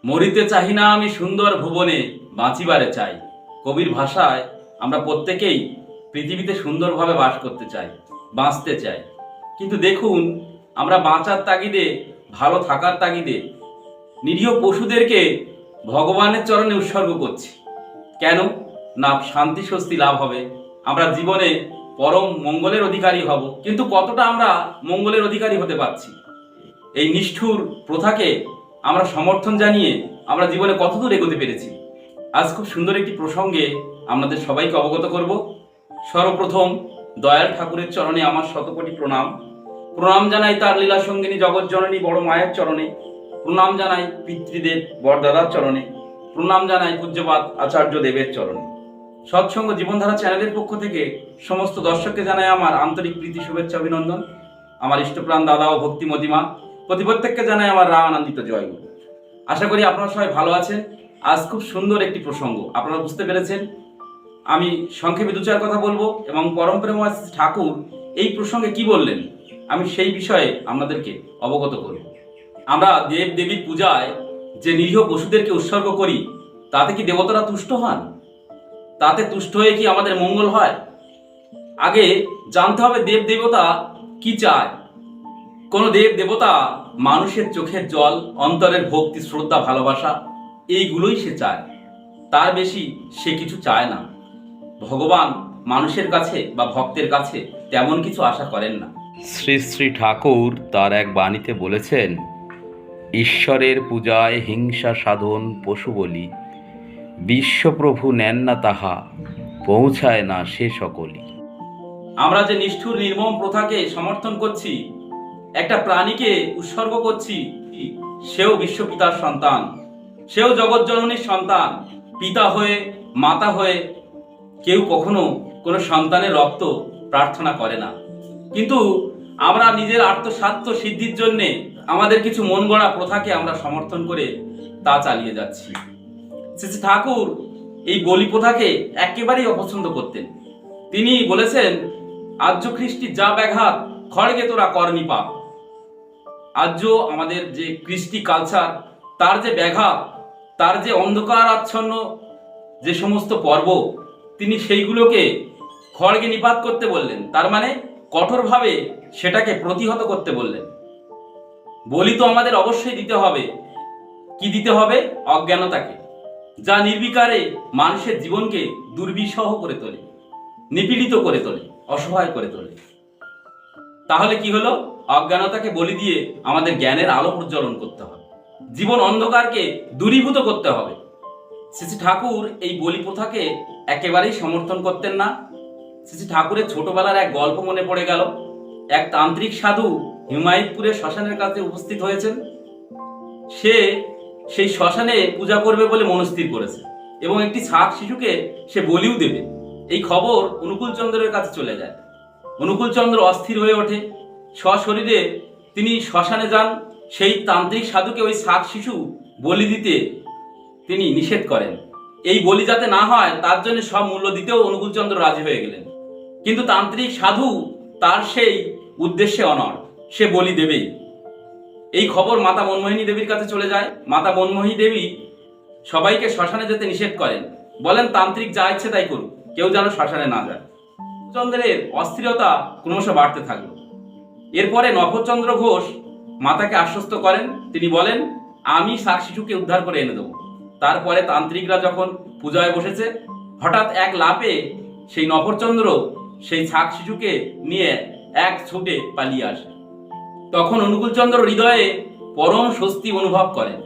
মরিতে চাহি না আমি সুন্দর ভুবনে, বাঁচিবারে চাই। কবির ভাষায় আমরা প্রত্যেকেই পৃথিবীতে সুন্দরভাবে বাস করতে চাই, বাঁচতে চাই। কিন্তু দেখুন, আমরা বাঁচার তাগিদে, ভালো থাকার তাগিদে নিরীহ পশুদেরকে ভগবানের চরণে উৎসর্গ করছি। কেন না? শান্তি স্বস্তি লাভ হবে, আমরা জীবনে পরম মঙ্গলের অধিকারী হব। কিন্তু কতটা আমরা মঙ্গলের অধিকারী হতে পারছি? এই নিষ্ঠুর প্রথাকে আমরা সমর্থন জানিয়ে আমরা জীবনে কতদূর এগোতে পেরেছি? আজ খুব সুন্দর একটি প্রসঙ্গে আপনাদের সবাইকে অবগত করব। সর্বপ্রথম দয়াল ঠাকুরের চরণে আমার শতকোটি প্রণাম। প্রণাম জানাই তার লীলা সঙ্গিনী জগৎ জননী বড় মায়ের চরণে। প্রণাম জানাই পিতৃদেব বড়দাদার চরণে। প্রণাম জানাই পূজ্যপাদ আচার্য দেবের চরণে। সৎসঙ্গ জীবনধারা চ্যানেলের পক্ষ থেকে সমস্ত দর্শককে জানাই আমার আন্তরিক প্রীতি, শুভেচ্ছা, অভিনন্দন। আমার ইষ্টপ্রাণ দাদা ও ভক্তি মতিমা প্রত্যেককে জানাই আমার আনন্দিত জয়গুরু। আশা করি আপনারা সবাই ভালো আছেন। আজ খুব সুন্দর একটি প্রসঙ্গ, আপনারা বুঝতে পেরেছেন। আমি সংক্ষেপে দু চার কথা বলবো এবং পরম প্রেমময় ঠাকুর এই প্রসঙ্গে কি বললেন আমি সেই বিষয়ে আপনাদেরকে অবগত করব। আমরা দেব দেবীর পূজায় যে নিরীহ পশুদেরকে উৎসর্গ করি, তাতে কি দেবতারা তুষ্ট হন? তাতে তুষ্ট হয়ে কি আমাদের মঙ্গল হয়? আগে জানতে হবে দেব দেবতা কি চায়। কোন দেব দেবতা মানুষের চোখের জল, অন্তরের ভক্তি, শ্রদ্ধা, ভালোবাসা এইগুলোই সে চায়, তার বেশি সে কিছু চায় না। ভগবান মানুষের কাছে বা ভক্তের কাছে তেমন কিছু আশা করেন না। শ্রী শ্রী ঠাকুর তার এক বাণীতে বলেছেন, ঈশ্বরের পূজায় হিংসা সাধন পশু বলি, বিশ্বপ্রভু নেন না তাহা, পৌঁছায় না সে সকলই। আমরা যে নিষ্ঠুর নির্মম প্রথাকে সমর্থন করছি, একটা প্রাণীকে উৎসর্গ করছি, সেও বিশ্বপিতার সন্তান, সেও জগৎ জননীর সন্তান। পিতা হয়ে, মাতা হয়ে কেউ কখনো কোনো সন্তানের রক্ত প্রার্থনা করে না। কিন্তু আমরা নিজের আত্মস্বার্থ সিদ্ধির জন্যে আমাদের কিছু মন গড়া প্রথাকে আমরা সমর্থন করে তা চালিয়ে যাচ্ছি। শ্রী ঠাকুর এই বলি প্রথাকে একেবারেই অপছন্দ করতেন। তিনি বলেছেন, আর্য খ্রিস্টি যা ব্যাঘাত, খড়গে তোরা করনি পাপ। আর্য আমাদের যে কৃষ্টি কালচার, তার যে ব্যাঘাত, তার যে অন্ধকার আচ্ছন্ন যে সমস্ত পর্ব, তিনি সেইগুলোকে খড়গে নিপাত করতে বললেন। তার মানে কঠোরভাবে সেটাকে প্রতিহত করতে বললেন। বলি তো আমাদের অবশ্যই দিতে হবে। কি দিতে হবে? অজ্ঞানতাকে, যা নির্বিকারে মানুষের জীবনকে দুর্বিষহ করে তোলে, নিপীড়িত করে তোলে, অসহায় করে তোলে। তাহলে কি হলো? অজ্ঞানতাকে বলি দিয়ে আমাদের জ্ঞানের আলো প্রজ্বলন করতে হবে, জীবন অন্ধকারকে দূরীভূত করতে হবে। শ্রী ঠাকুর এই বলি প্রথাকে একেবারেই সমর্থন করতেন না। শ্রী ঠাকুরের ছোটবেলার এক গল্প মনে পড়ে গেল। এক তান্ত্রিক সাধু হিমায়তপুরের শ্মশানের কাছে উপস্থিত হয়েছেন। সে সেই শ্মশানে পূজা করবে বলে মনস্থির করেছে এবং একটি ছাক শিশুকে সে বলিও দেবে। এই খবর অনুকূলচন্দ্রের কাছে চলে যায়। অনুকূলচন্দ্র অস্থির হয়ে ওঠে। সশরীরে তিনি শ্মশানে যান। সেই তান্ত্রিক সাধুকে ওই ছাক শিশু বলি দিতে তিনি নিষেধ করেন। এই বলি যাতে না হয় তার জন্য সব মূল্য দিতেও অনুকূলচন্দ্র রাজি হয়ে গেলেন। কিন্তু তান্ত্রিক সাধু তার সেই উদ্দেশ্যে অনড়, সে বলি দেবেই। এই খবর মাতা মনমোহিনী দেবীর কাছে চলে যায়। মাতা মনমোহিনী দেবী সবাইকে শ্মশানে যেতে নিষেধ করেন, বলেন তান্ত্রিক যা ইচ্ছে তাই করুক, কেউ যেন শ্মশানে না যায়। চন্দ্রের অস্থিরতা ক্রমশ বাড়তে থাকলো। এরপরে নভচন্দ্র ঘোষ মাতাকে আশ্বস্ত করেন। তিনি বলেন, আমি শাক শিশুকে উদ্ধার করে এনে দেবো। তারপরে তান্ত্রিকরা যখন পূজায় বসেছে, হঠাৎ এক লাফে সেই নভচন্দ্র সেই ছাক শিশুকে নিয়ে এক ছুটে পালিয়ে আসে। তখন অনুকূলচন্দ্র হৃদয়ে পরম স্বস্তি অনুভব করেন।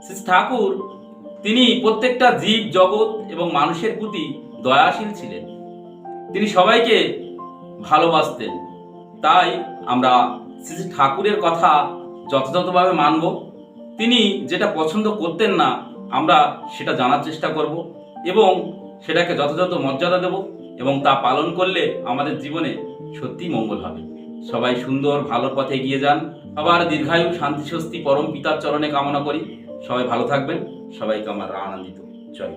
শ্রী ঠাকুর তিনি প্রত্যেকটা জীব জগৎ এবং মানুষের প্রতি দয়াশীল ছিলেন। তিনি সবাইকে ভালোবাসতেন। তাই আমরা শ্রী ঠাকুরের কথা যথাযথভাবে মানব। তিনি যেটা পছন্দ করতেন না, আমরা সেটা জানার চেষ্টা করব এবং সেটাকে যথাযথ মর্যাদা দেব, এবং তা পালন করলে আমাদের জীবনে সত্যি মঙ্গল হবে। সবাই সুন্দর ভালোর পথে এগিয়ে যান। সবার দীর্ঘায়ু, শান্তি, স্বস্তি পরম পিতার চরণে কামনা করি। সবাই ভালো থাকবেন। সবাইকে আমার আনন্দিত জয়।